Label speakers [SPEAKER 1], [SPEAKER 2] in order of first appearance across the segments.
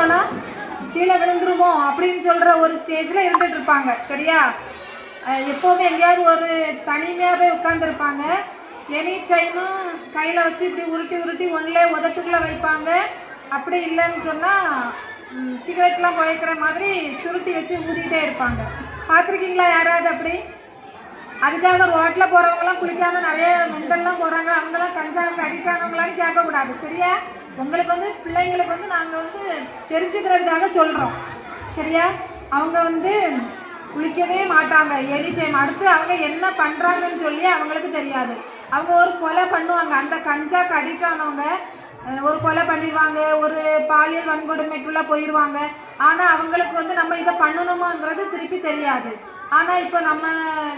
[SPEAKER 1] விழுந்தானா கீழே விழுந்துருமோ அப்படின்னு சொல்கிற ஒரு ஸ்டேஜில் இருந்துகிட்டு இருப்பாங்க. சரியா? எப்போவுமே எங்கேயாவது ஒரு தனிமையாக போய் உட்காந்துருப்பாங்க. எனி டைமும் கையில் வச்சு இப்படி உருட்டி உருட்டி ஒன்றிலே உதட்டுக்குள்ளே வைப்பாங்க. அப்படி இல்லைன்னு சொன்னால் சிகரெட்லாம் புகைக்கிற மாதிரி சுருட்டி வச்சு ஊதிக்கிட்டே இருப்பாங்க. பார்த்துருக்கீங்களா யாராவது அப்படி? அதுக்காக ரோட்டில் போகிறவங்களாம் குளிக்காமல் நிறைய மெண்டல்லாம் போகிறாங்க, அவங்களாம் கஞ்சாவுக்கு அடிக்ட் ஆனவங்களான்னு கேட்கக்கூடாது. சரியா? உங்களுக்கு வந்து பிள்ளைங்களுக்கு வந்து நாங்கள் வந்து தெரிஞ்சுக்கிறதுக்காக சொல்கிறோம். சரியா? அவங்க குளிக்கவே மாட்டாங்க எனி டைம். அடுத்து அவங்க என்ன பண்ணுறாங்கன்னு சொல்லி அவங்களுக்கு தெரியாது. அவங்க ஒரு கொலை பண்ணுவாங்க. அந்த கஞ்சாக்கு அடிக்ட் ஆனவங்க ஒரு கொலை பண்ணிடுவாங்க, ஒரு பாலியல் வன்கொடுமைக்குள்ளே போயிடுவாங்க. ஆனால் அவங்களுக்கு நம்ம இதை பண்ணணுமாங்கிறது திருப்பி தெரியாது. ஆனால் இப்போ நம்ம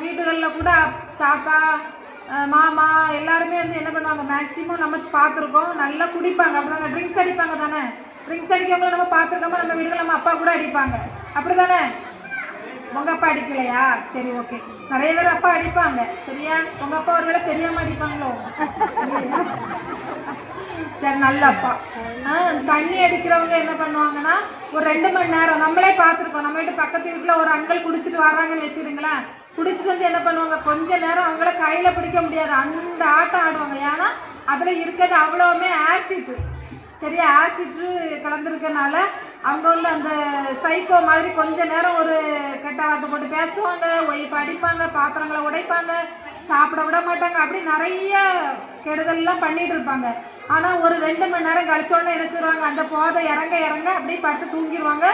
[SPEAKER 1] வீடுகளில் கூட தாத்தா மாமா எல்லாருமே என்ன பண்ணுவாங்க, மேக்ஸிமம் நம்ம பார்த்துருக்கோம், நல்லா குடிப்பாங்க. அப்படி தானே? ட்ரிங்க்ஸ் அடிப்பாங்க தானே? ட்ரிங்க்ஸ் அடிக்கவங்கள நம்ம பார்த்துருக்கோமா? நம்ம வீடுகளில் நம்ம அப்பா கூட அடிப்பாங்க. அப்படி தானே? உங்கள் அப்பா அடிக்கலையா? சரி, ஓகே. நிறைய பேர் அப்பா அடிப்பாங்க. சரியா? உங்கள் அப்பா ஒரு வேளை தெரியாமல் அடிப்பாங்களோ? சரி, நல்ல அப்பா. தண்ணி அடிக்கிறவங்க என்ன பண்ணுவாங்கன்னா ஒரு 2 மணி நேரம் நம்மளே பார்த்துருக்கோம். நம்ம வீட்டு பக்கத்து வீட்டில் ஒரு அண்கள் குடிச்சிட்டு வர்றாங்கன்னு வச்சுக்கிடுங்களேன். குடிச்சிட்டு என்ன பண்ணுவாங்க, கொஞ்ச நேரம் அவங்கள கையில் பிடிக்க முடியாது, அந்த ஆட்டம் ஆடுவாங்க. ஏன்னா அதில் இருக்கிறது அவ்வளோவுமே ஆசிட்டு. சரியா? ஆசிட்டு கலந்துருக்கனால அவங்க அந்த சைக்கோ மாதிரி கொஞ்ச நேரம் ஒரு கெட்ட வார்த்தை போட்டு பேசுவாங்க, ஒய்ஃப் அடிப்பாங்க, பாத்திரங்களை உடைப்பாங்க, சாப்பிட விட மாட்டாங்க, அப்படி நிறைய கெடுதல்லாம் பண்ணிட்டு இருப்பாங்க. ஆனால் ஒரு 2 மணி நேரம் கழிச்சோடனே என்ன செய்வாங்க, அந்த போதை இறங்க இறங்க அப்படியே பட்டு தூங்கிடுவாங்க.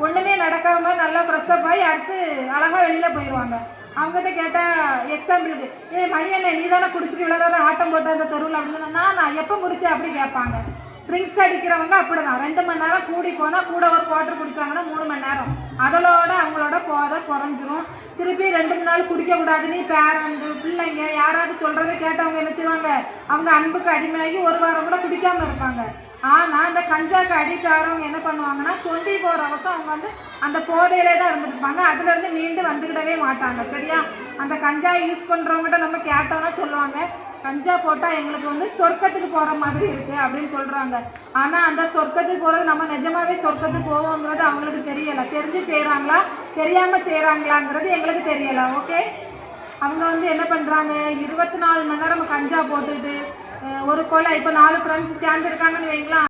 [SPEAKER 1] ஒன்றுமே நடக்காம நல்லா ஃப்ரெஷ்ஷப் ஆகி அடுத்து அழகாக வெளியில் போயிடுவாங்க. அவங்ககிட்ட கேட்டால் எக்ஸாம்பிளுக்கு, மணி என்ன நீ தானே குடிச்சிட்டு இவ்வளோ தானே ஆட்டம் போட்டு அந்த தெருவில் அப்படின்னு நான் எப்போ குடிச்சேன் அப்படி கேட்பாங்க. ட்ரிங்க்ஸ் அடிக்கிறவங்க அப்படி தான். 2 மணி நேரம் கூடி போனால் கூட ஒரு குவார்ட்டர் குடித்தாங்கன்னா 3 மணி நேரம் அதோட அவங்களோட போதை குறைஞ்சிரும். திருப்பி 2 நாள் குடிக்கக்கூடாதுன்னு பேரண்ட்டு பிள்ளைங்க யாராவது சொல்கிறத கேட்டவங்க என்ன செய்வாங்க, அவங்க அன்புக்கு அடிமையாகி ஒரு வாரம் கூட குடிக்காமல் இருப்பாங்க. ஆனால் இந்த கஞ்சாக்கு அடிக்ட் ஆகிறவங்க என்ன பண்ணுவாங்கன்னா 24 hours அவங்க அந்த போதையிலே தான் இருந்துருப்பாங்க. அதுலேருந்து மீண்டு வந்துக்கிடவே மாட்டாங்க. சரியா? அந்த கஞ்சா யூஸ் பண்ணுறவங்ககிட்ட நம்ம கேட்டோன்னா சொல்லுவாங்க, கஞ்சா போட்டால் எங்களுக்கு சொர்க்கத்துக்கு போகிற மாதிரி இருக்குது அப்படின்னு சொல்கிறாங்க. ஆனால் அந்த சொர்க்கத்துக்கு போகிறது நம்ம நிஜமாகவே சொர்க்கத்துக்கு போவோங்கிறது அவங்களுக்கு தெரியலை. தெரிஞ்சு செய்கிறாங்களா தெரியாமல் செய்கிறாங்களாங்கிறது எங்களுக்கு தெரியலை. ஓகே? அவங்க என்ன பண்ணுறாங்க, 24 மணி நேரம் கஞ்சா போட்டுட்டு ஒரு கொலை, இப்போ 4 ஃப்ரெண்ட்ஸ் சேர்ந்துருக்காங்கன்னு வைங்களா,